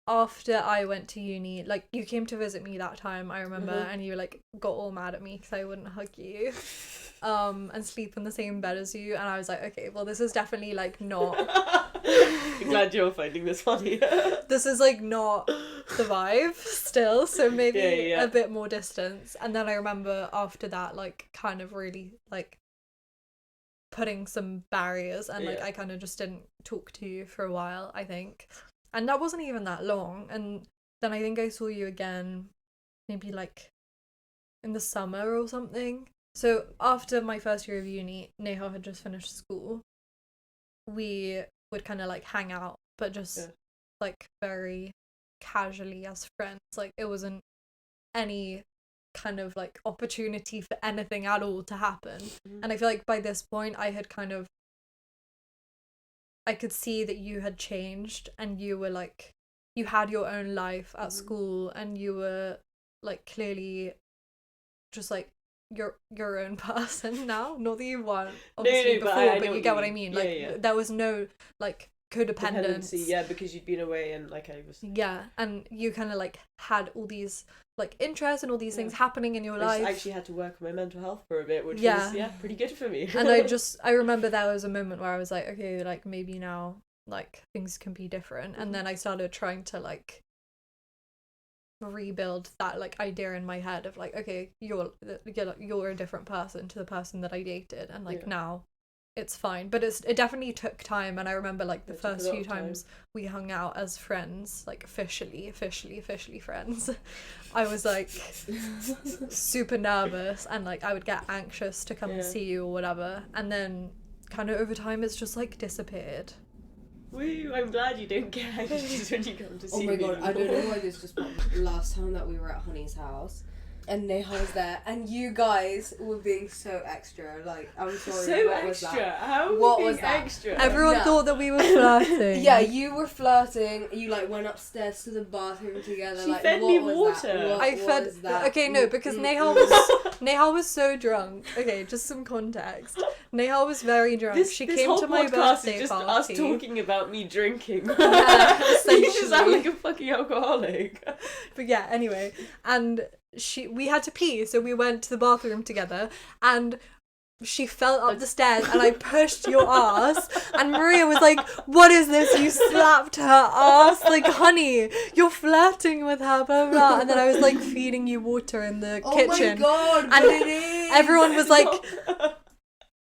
after I went to uni, like you came to visit me that time, I remember, and you like got all mad at me because I wouldn't hug you and sleep in the same bed as you, and I was like, okay, well this is definitely like not I'm glad you're finding this funny. this is like not the vibe still, so maybe Yeah. a bit more distance. And then I remember after that like kind of really like putting some barriers, and like I kind of just didn't talk to you for a while, I think, and that wasn't even that long. And then I think I saw you again maybe like in the summer or something. So after my first year of uni, Neha had just finished school. We would kind of like hang out, but just like very casually as friends. Like it wasn't any kind of like opportunity for anything at all to happen. And I feel like by this point I could see that you had changed, and you were like, you had your own life at school, and you were like clearly just like your own person now. Not that you weren't obviously before, but you get what I mean. Like there was no like codependency. Yeah, because you'd been away, and like I was. Yeah, and you kind of like had all these like interests and all these things happening in your life. I actually had to work on my mental health for a bit, which was pretty good for me. And I remember there was a moment where I was like, okay, like maybe now like things can be different. And then I started trying to like rebuild that like idea in my head of like, okay, you're a different person to the person that I dated, and like now it's fine. But it definitely took time. And I remember like the first few times we hung out as friends, like officially friends, I was like super nervous, and like I would get anxious to come and see you or whatever, and then kind of over time it's just like disappeared. Woo, I'm glad you don't get anxious when you come to see me. Oh my god, I don't know why this just popped. Last time that we were at Honey's house, and Neha was there, and you guys were being so extra. Like, I'm sorry. So what was extra. that? How What being was that? extra? Everyone No. thought that we were flirting. Yeah, you were flirting. You like went upstairs to the bathroom together. She like, fed what me was water. That? What I fed. was that? Okay, no, because Nehal was so drunk. Okay, just some context. Nehal was very drunk. She this came whole to my podcast birthday is just party. us talking about me drinking. Yeah, You just sound essentially. like a fucking alcoholic. But yeah, anyway, and we had to pee, so we went to the bathroom together, and she fell up the stairs, and I pushed your ass, and Maria was like, "What is this? You slapped her ass, like, honey, you're flirting with her, blah blah." blah. And then I was like feeding you water in the kitchen. Oh my god, And but it is. Everyone was like,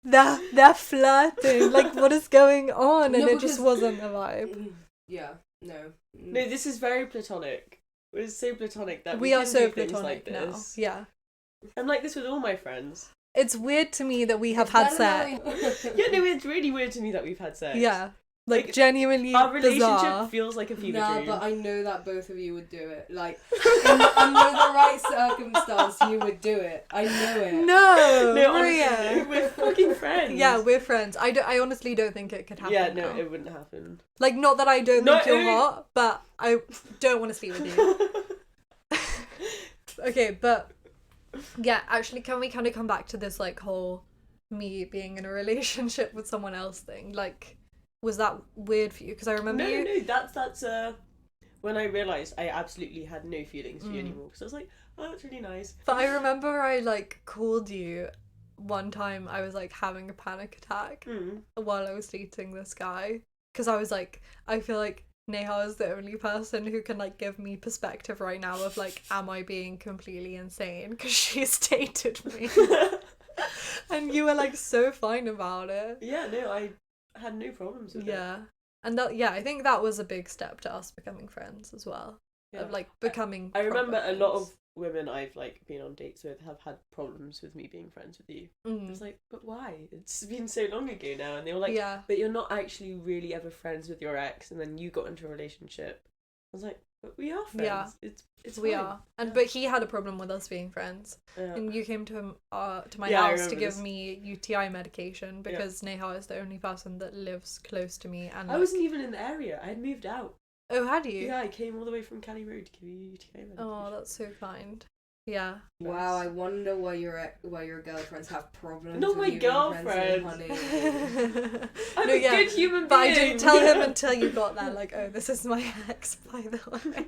they're flirting. Like, what is going on? And No, it just because- wasn't the vibe. Yeah, no. No, this is very platonic. We're so platonic that We are can so do things platonic like now. this. Yeah. I'm like this with all my friends. It's weird to me that we have had sex. Yeah, no, it's really weird to me that we've had sex. Yeah. Like, Like, genuinely Our relationship bizarre. feels like a fever Nah, dream. but I know that both of you would do it. Like, under the right circumstance, you would do it. I know it. No, No, Maria. honestly, no, we're fucking friends. Yeah, we're friends. I honestly don't think it could happen. Yeah, no, now. it wouldn't happen. Like, not that I don't No, think you're it- hot, but I don't want to sleep with you. Okay, but yeah, actually, can we kind of come back to this, like, whole me being in a relationship with someone else thing? Like, was that weird for you? Because I remember you. No, that's when I realised I absolutely had no feelings for you anymore. Because I was like, oh, that's really nice. But I remember I, like, called you one time. I was, like, having a panic attack Mm. while I was dating this guy. Because I was like, I feel like Neha is the only person who can, like, give me perspective right now of, like, am I being completely insane? Because she's dated me. And you were, like, so fine about it. Yeah, no, I had no problems with it. Yeah. And that, yeah, I think that was a big step to us becoming friends as well. Yeah. Of, like, becoming I remember proper a lot friends. of women I've like been on dates with have had problems with me being friends with you. Mm. It's like, but why? It's been so long ago now, and they were like, Yeah. but you're not actually really ever friends with your ex, and then you got into a relationship. I was like, but we are friends. Yeah. It's We fine. are. And Yeah. but he had a problem with us being friends. Yeah. And you came to him to my Yeah, I house to remember give this. me UTI medication because Neha is the only person that lives close to me, and I wasn't even in the area. I had moved out. oh, had you? Yeah, I came all the way from Cali Road to give you UTI medication. Oh, that's so kind. Yeah. Wow, I wonder why your girlfriends have problems. Not with my you being friends with girlfriends. Honey. I'm No, a yeah, good human being. But I didn't tell him until you got there, like, oh, this is my ex, by the way.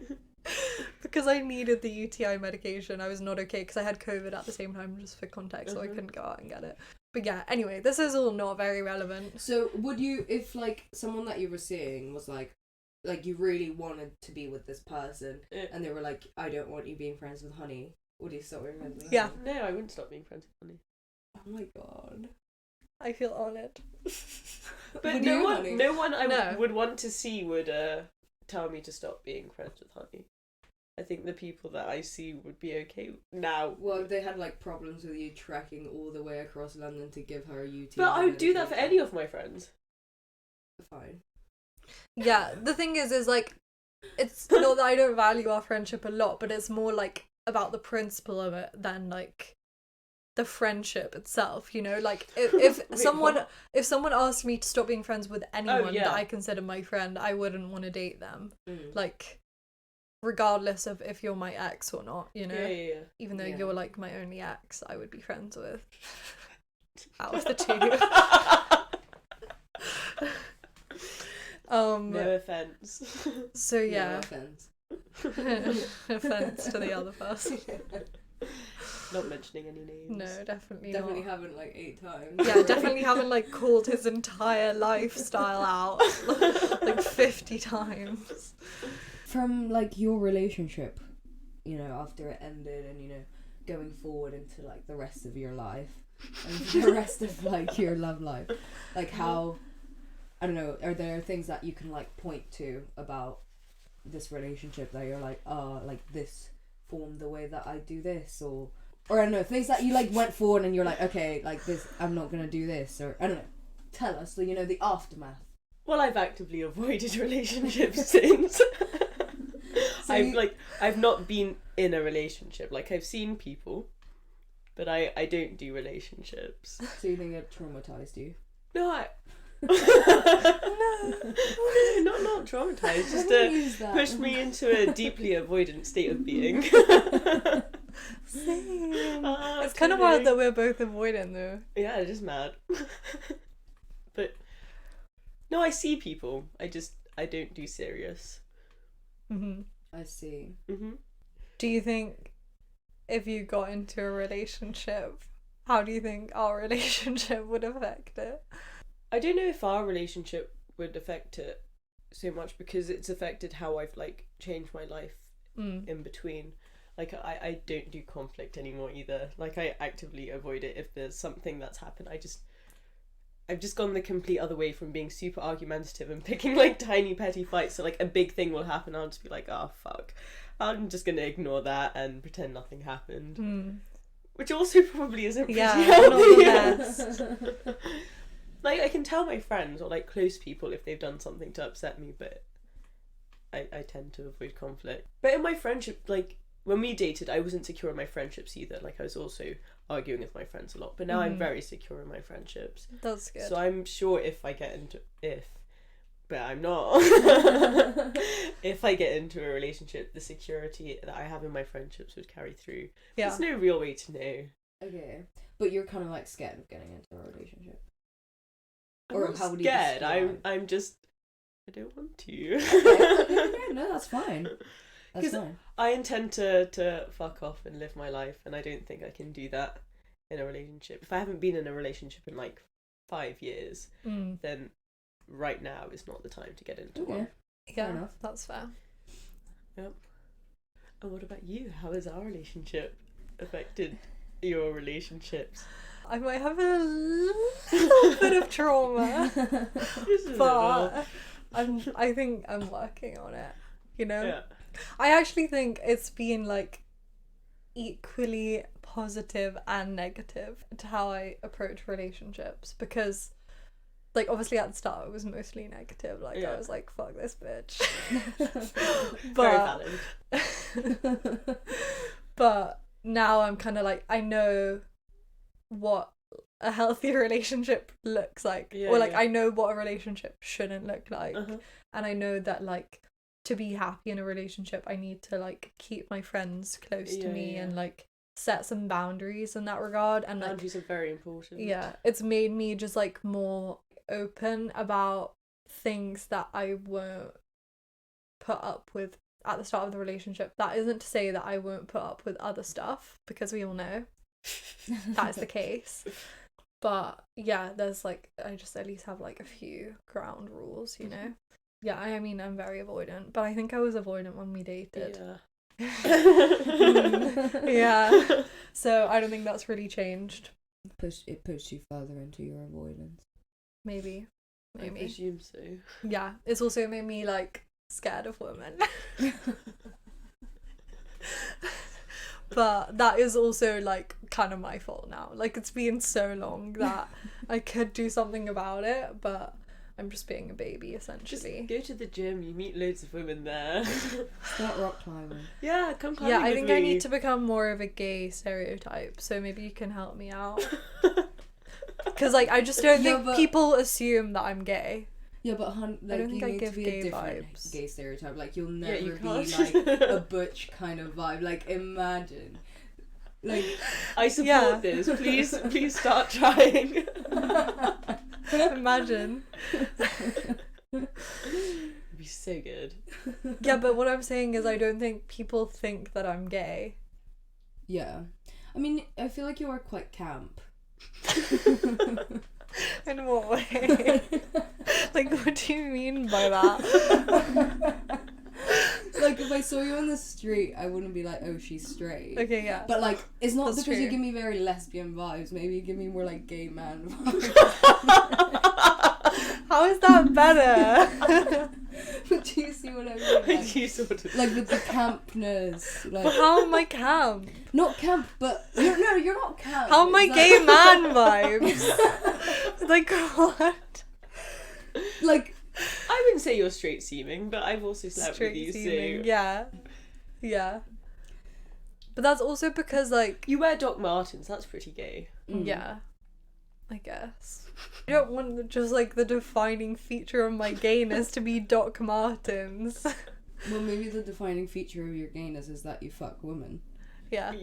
Because I needed the UTI medication. I was not okay because I had COVID at the same time, just for context, so I couldn't go out and get it. But yeah, anyway, this is all not very relevant. So would you, if like someone that you were seeing was like you really wanted to be with this person, Yeah. and they were like, I don't want you being friends with Honey, would you stop being friends with Yeah. Honey? No, I wouldn't stop being friends with Honey. Oh my god. I feel honoured. But Would no you, one, Honey? no one I No. would want to see would tell me to stop being friends with Honey. I think the people that I see would be okay now. Well, they had like problems with you trekking all the way across London to give her a UTI. But I would do that for medication. any of my friends. Fine. Yeah, the thing is like, it's not that I don't value our friendship a lot, but it's more like about the principle of it than like the friendship itself, you know? Like if Wait, someone what? if someone asked me to stop being friends with anyone yeah. that I consider my friend, I wouldn't want to date them. Mm. Like regardless of if you're my ex or not, you know? Yeah. Even though Yeah. you're like my only ex, I would be friends with out of the two. No offense. So No yeah. offense. Offense to the other person. Not mentioning any names. No, definitely Definitely not. haven't like 8 times. Yeah, definitely haven't like called his entire lifestyle out like 50 times. From like your relationship, you know, after it ended, and you know, going forward into like the rest of your life and the rest of like your love life, like how, I don't know, are there things that you can like point to about this relationship that you're like, oh, like this formed the way that I do this, or I don't know, things that you like went forward and you're like, okay, like this, I'm not gonna do this, or I don't know, tell us, you know, the aftermath. Well, I've actively avoided relationships since. I've not been in a relationship. Like, I've seen people, but I don't do relationships. So you think it traumatized you? No, not traumatized. Just Use that. pushed me into a deeply avoidant state of being. Same. Ah, It's kind of totally. wild that we're both avoidant though. Yeah, it's just mad. But no, I see people. I don't do serious. Hmm. I see. Hmm. Do you think if you got into a relationship, how do you think our relationship would affect it? I don't know if our relationship would affect it so much because it's affected how I've like changed my life Mm. in between. Like, I don't do conflict anymore either. Like, I actively avoid it. If there's something that's happened, I've just gone the complete other way from being super argumentative and picking like tiny petty fights. So like a big thing will happen, I'll just be like, oh fuck, I'm just gonna ignore that and pretend nothing happened. Mm. Which also probably isn't pretty Yeah, healthy. not the best. Like, I can tell my friends or like close people if they've done something to upset me, but I tend to avoid conflict. But in my friendship, like when we dated, I wasn't secure in my friendships either. Like, I was also arguing with my friends a lot, but now I'm Mhm. very secure in my friendships. That's good. So I'm sure but I'm not. If I get into a relationship, the security that I have in my friendships would carry through. yeah. There's no real way to know. Okay, but you're kind of like scared of getting into a relationship. I'm Or not how would you scared. describe? I'm just, I don't want to. Okay, no, that's fine. That's 'Cause fine. I intend to fuck off and live my life, and I don't think I can do that in a relationship. If I haven't been in a relationship in like 5 years, Mm. then right now is not the time to get into Okay. one. Yeah, enough. that's fair. Yep. And what about you? How has our relationship affected your relationships? I might have a little bit of trauma, Just a but I think I'm working on it. You know, little. Yeah. I actually think it's been like equally positive and negative to how I approach relationships because, like, obviously at the start it was mostly negative. Like, Yeah. I was like, "Fuck this bitch," Very but valid. but now I'm kind of like, I know what a healthy relationship looks like, Yeah, or like yeah. I know what a relationship shouldn't look like, Uh-huh. and I know that like to be happy in a relationship I need to like keep my friends close to Yeah, me yeah. and like set some boundaries in that regard, and like Boundaries are very important. yeah, it's made me just like more open about things that I won't put up with at the start of the relationship. That isn't to say that I won't put up with other stuff, because we all know that is the case. But yeah, there's like, I just at least have like a few ground rules, you know? Yeah, I mean, I'm very avoidant, but I think I was avoidant when we dated. Yeah. Yeah. So I don't think that's really changed. It pushed you further into your avoidance. Maybe. I Maybe. presume so. Yeah. It's also made me like scared of women. But that is also like kind of my fault now. Like, it's been so long that I could do something about it, but I'm just being a baby Just essentially. go to the gym, you meet loads of women there. Start rock climbing. Yeah, come climbing Yeah, I with think me. I need to become more of a gay stereotype, so maybe you can help me out. Because like, I just don't Yeah, think but- people assume that I'm gay. Yeah, but like, don't think you I need give to be gay a different vibes. gay stereotype. Like, you'll Yeah, never you be can't. like a butch kind of vibe. Like, imagine. Like, I support Yeah. this. Please start trying. Imagine. It'd be so good. Yeah, but what I'm saying is I don't think people think that I'm gay. yeah. I mean, I feel like you are quite camp. In what way? Like, what do you mean by that? Like, if I saw you on the street, I wouldn't be like, oh, she's straight. Okay, yeah. But like, it's not That's because you true. give me very lesbian vibes. Maybe you give me more like gay man vibes. How is that better? But do you see what I mean? Like, You sort of. like with the campness. But Like, how am I camp? not camp, but you're not camp. How am I It's gay like- man vibes? Like, what? Like, I wouldn't say you're straight seeming, but I've also slept with you, Straight seeming, so yeah. Yeah. But that's also because, like, You wear Doc Martens, that's pretty gay. yeah, I guess. I don't want just, like, the defining feature of my gayness to be Doc Martens. Well, maybe the defining feature of your gayness is that you fuck women. Yeah.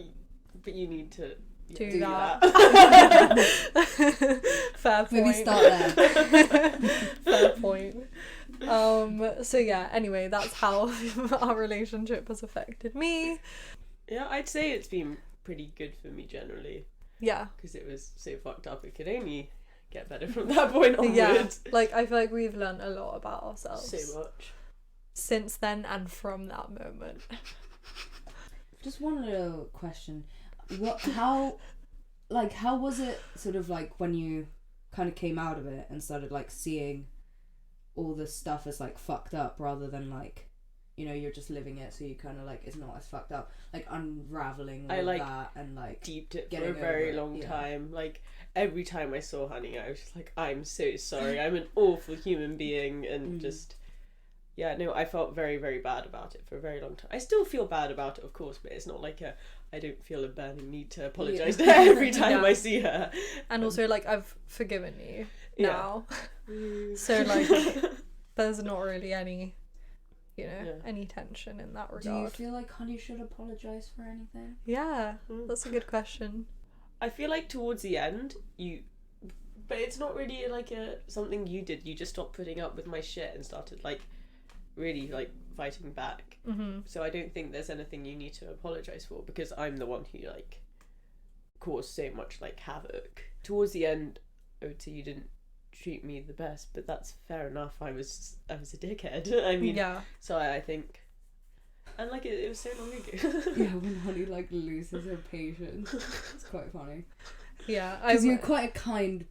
But you need to Do do that. that. Fair point. Maybe start there. Fair point. So yeah, anyway, that's how our relationship has affected me. Yeah, I'd say it's been pretty good for me generally, Yeah. because it was so fucked up. It could only get better from that point Yeah. onwards. Like, I feel like we've learned a lot about ourselves So much. since then and from that moment. Just one little question. How was it sort of like when you kind of came out of it and started like seeing all this stuff as like fucked up rather than like, you know, you're just living it, so you kind of like it's not as fucked up, like unraveling all I, like, that and like Deeped it for getting a very over it, long yeah. time. Like, every time I saw Honey, I was just like, I'm so sorry. I'm an awful human being, and just... Yeah, no, I felt very, very bad about it for a very long time. I still feel bad about it, of course, but it's not like I don't feel a burning need to apologise to her every time Yeah. I see her. And also, like, I've forgiven you Yeah. now. So, like, there's not really any, you know, Yeah. any tension in that Do you regard. feel like Honey should apologize for anything? Yeah, that's a good question. I feel like towards the end, but it's not really like something you did. You just stopped putting up with my shit and started like really like fighting back. Mm-hmm. So I don't think there's anything you need to apologise for, because I'm the one who like caused so much like havoc. Towards the end, I would say you didn't treat me the best, but that's fair enough. I was a dickhead. I mean, Yeah. so I think, and like it was so long ago. Yeah, when Honey like loses her patience, it's quite funny. Yeah. Because you're quite a kind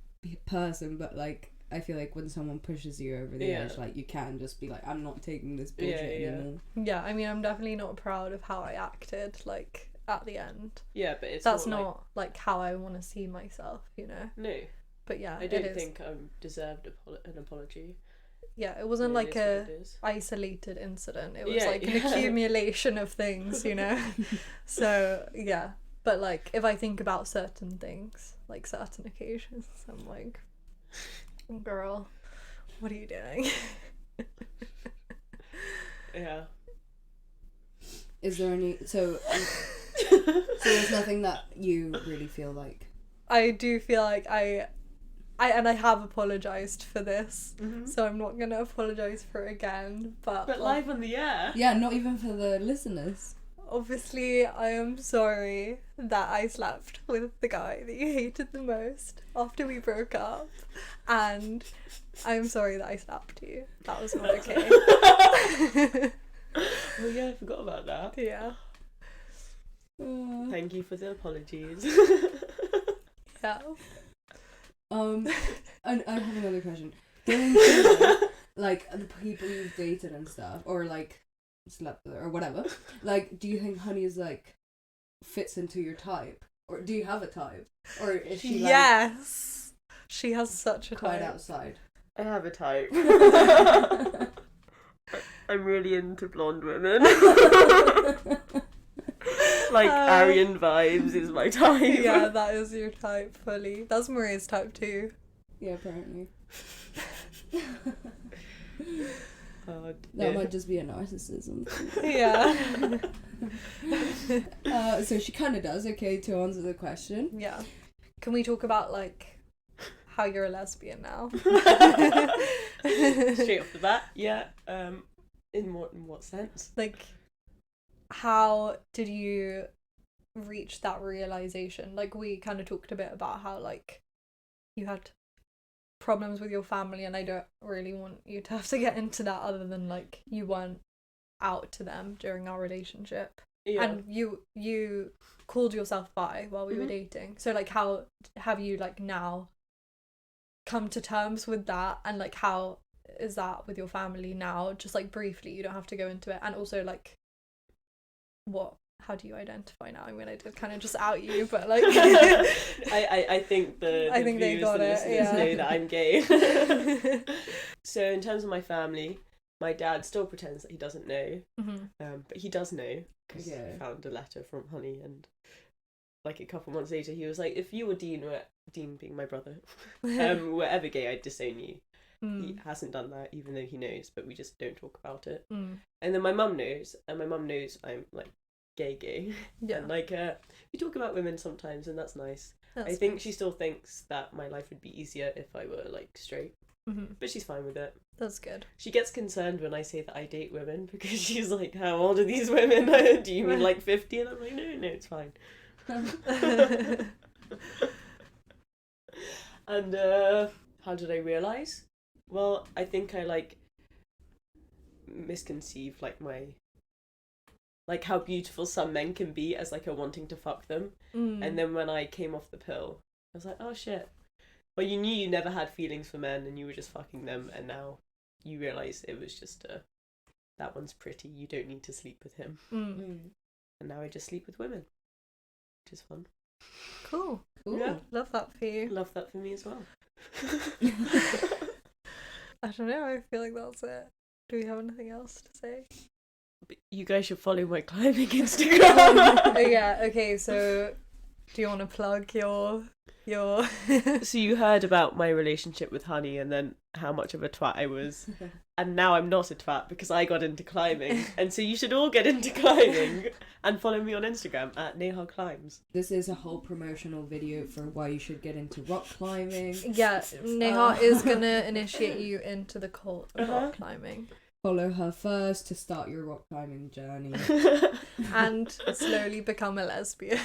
person, but like I feel like when someone pushes you over the Yeah. edge, like you can just be like, I'm not taking this bullshit Yeah. anymore. Yeah, I mean, I'm definitely not proud of how I acted, like, at the end. Yeah, but it's That's not, not, like, how I want to see myself, you know? like, no. But yeah, I it don't is. think I deserved an apology. Yeah, it wasn't It like is what a it is. isolated incident. It was Yeah, like an yeah. accumulation of things, you know? So, yeah. But, like, if I think about certain things, like certain occasions, I'm like, girl, what are you doing? Yeah. Is there any so there's nothing that you really feel like I do feel like I have apologized for this, so I'm not gonna apologize for it again. But But live on the air. Yeah, not even for the listeners. obviously, I am sorry that I slept with the guy that you hated the most after we broke up, and I'm sorry that I slapped you. That was not okay. Oh yeah, I forgot about that. Yeah, Thank you for the apologies. yeah. And I have another question. Going forward, like the people you've dated and stuff, or like slept with or whatever, like do you think Honey is like fits into your type, or do you have a type, or is she like Yes, she has such a quite type. outside? I have a type. I'm really into blonde women. Like Aryan vibes is my type. Yeah, that is your type fully. That's Maria's type too. Yeah, apparently. Oh, That might just be a narcissism. Yeah. So she kind of does. Okay, to answer the question. Yeah. Can we talk about like how you're a lesbian now? Straight off the bat, yeah. In what sense? Like, how did you reach that realization? Like, we kind of talked a bit about how like you had problems with your family, and I don't really want you to have to get into that, other than like you weren't out to them during our relationship. Yeah. And you called yourself bi while we were dating. So like, how have you like now come to terms with that, and like how is that with your family now? Just like briefly, you don't have to go into it. And also like, how do you identify now? I mean, I did kind of just out you, but like I think I think they viewers got and it, listeners yeah. know that I'm gay. So in terms of my family, My dad still pretends that he doesn't know, Mm-hmm. but he does know because Okay. he found a letter from Honey, and like a couple months later, he was like, "If you or Dean being my brother, were ever gay, I'd disown you." He hasn't done that, even though he knows, but we just don't talk about it. And then my mum knows, and my mum knows I'm like gay, Yeah. and like we talk about women sometimes, and that's nice. That's I think nice. she still thinks that my life would be easier if I were like straight, Mm-hmm. but she's fine with it. That's good. She gets concerned when I say that I date women because she's like, "How old are these women? Do you mean like 50?" And I'm like, "No, it's fine." And how did I realise? Well, I think I like misconceived like like how beautiful some men can be as like a wanting to fuck them. And then when I came off the pill, I was like, oh shit. But you knew you never had feelings for men and you were just fucking them, and now you realise it was just that one's pretty, you don't need to sleep with him. And now I just sleep with women, which is fun. Cool. Cool. Yeah. Love that for you. Love that for me as well. I don't know. I feel like that's it. Do we have anything else to say? But you guys should follow my climbing Instagram. Oh yeah. Okay. So, do you want to plug your? So you heard about my relationship with Honey and then how much of a twat I was. And now I'm not a twat because I got into climbing. And so you should all get into climbing and follow me on Instagram at Neha Climbs. This is a whole promotional video for why you should get into rock climbing. Yeah, Neha is gonna initiate you into the cult of rock climbing Follow her first to start your rock climbing journey. and slowly become a lesbian.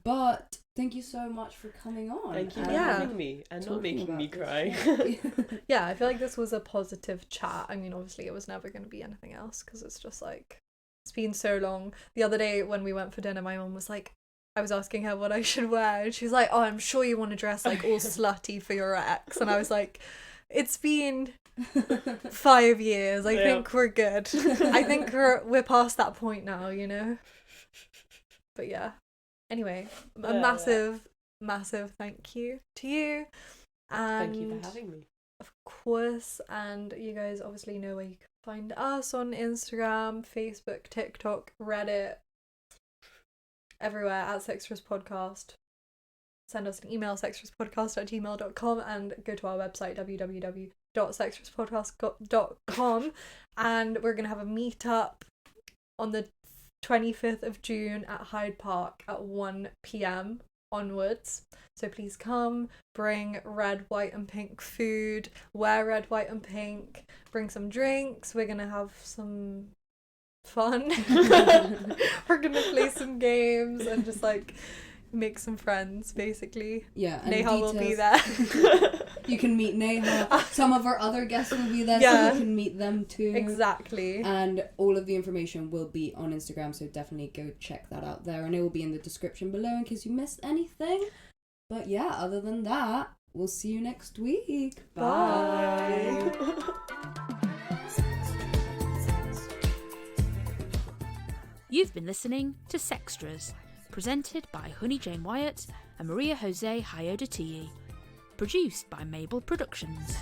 But thank you so much for coming on. Thank you for and having me and not talking making me about cry. this. Yeah, I feel like this was a positive chat. I mean, obviously, it was never going to be anything else because it's just like, it's been so long. The other day when we went for dinner, my mum was like, I was asking her what I should wear, and she's like, oh, I'm sure you want to dress like all slutty for your ex. And I was like, it's been 5 years. I think we're good. I think we're past that point now, you know? But yeah. Anyway, a massive thank you to you. And Thank you for having me. of course, and you guys obviously know where you can find us on Instagram, Facebook, TikTok, Reddit, everywhere at Sextras Podcast. Send us an email, sextraspodcast@gmail.com, and go to our website, www.sextraspodcast.com, and we're going to have a meetup on the 25th of June at Hyde Park at 1 p.m. onwards. So please come, bring red, white and pink food, wear red, white and pink, bring some drinks. We're going to have some fun. We're going to play some games and just like make some friends, basically. Yeah, and Neha will be details- there. You can meet Neha. Some of our other guests will be there, Yeah. so you can meet them too. Exactly. And all of the information will be on Instagram, so definitely go check that out there. And it will be in the description below in case you missed anything. But yeah, other than that, we'll see you next week. Bye. You've been listening to Sextras, presented by Honey Jane Wyatt and Maria Jose Hayodatiyi. Produced by Mabel Productions.